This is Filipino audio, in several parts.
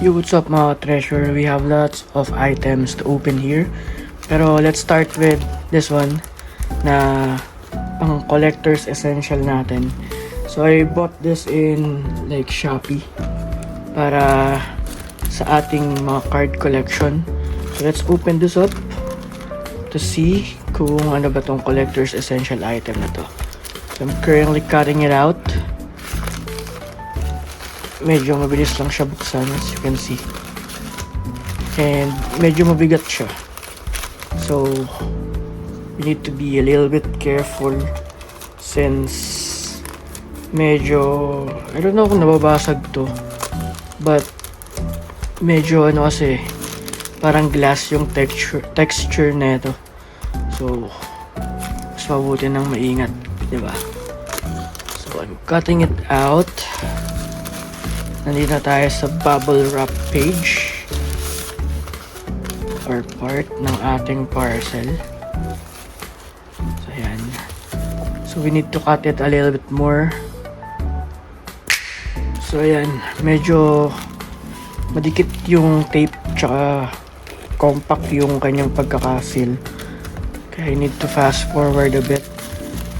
Yo, what's up mga treasure? We have lots of items to open here. Pero let's start with this one na pang collector's essential natin. So I bought this in like Shopee para sa ating mga card collection. So let's open this up to see kung ano ba tong collector's essential item na to. So I'm currently cutting it out. Medyo mabilis lang siya buksan, as you can see. And medyo mabigat siya. So, we need to be a little bit careful since medyo, I don't know kung nababasag to. But, medyo ano kasi, parang glass yung texture na ito. So, mas mabuti nang maingat, diba? So, I'm cutting it out. Nandito tayo sa bubble wrap page or part ng ating parcel. So, ayan. So, we need to cut it a little bit more. So, ayan. Medyo madikit yung tape tsaka compact yung kanyang pagkakasil. Kaya I need to fast forward a bit.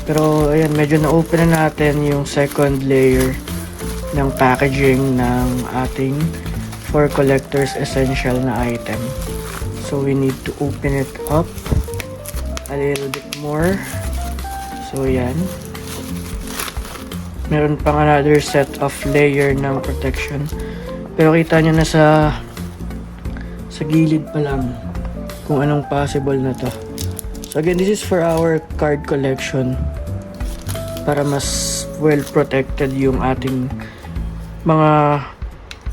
Pero, ayan. Medyo na-open na natin yung second layer ng packaging ng ating for collector's essential na item. So we need to open it up a little bit more. So yan. Meron pang another set of layer ng protection. Pero kita nyo na sa gilid pa lang kung anong possible na to. So again, this is for our card collection para mas well protected yung ating mga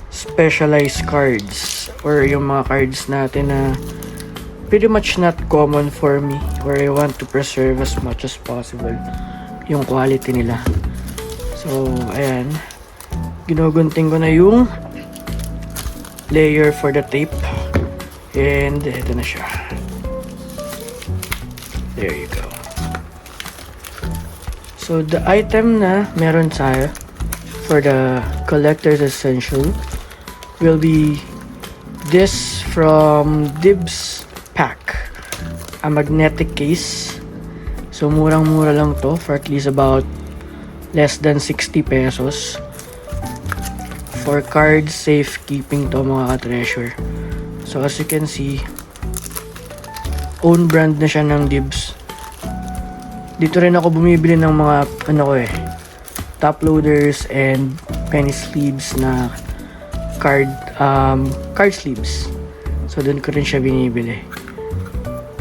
specialized cards or yung mga cards natin na pretty much not common for me, or I want to preserve as much as possible yung quality nila. So ayan, ginugunting ko na yung layer for the tape and ito na siya. There you go. So the item na meron tayo for the collector's essential will be this from Dibs Pack, a magnetic case. So murang-mura lang to, for at least about less than 60 pesos. For card safekeeping to mga ka-treasure. So as you can see, own brand na siya ng Dibs. Dito rin ako bumibili ng mga top loaders and penny sleeves na card sleeves. So doon ko rin siya binibili.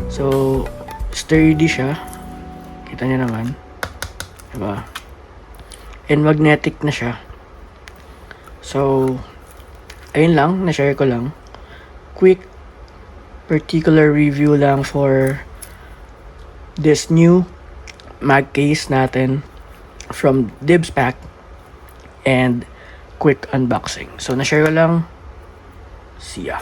So sturdy siya. Kita niyo naman. Diba? And magnetic na siya. So ayun lang, na-share ko lang. Quick particular review lang for this new mag case natin from Dibs Pack and quick unboxing. So na-share ko lang. See ya.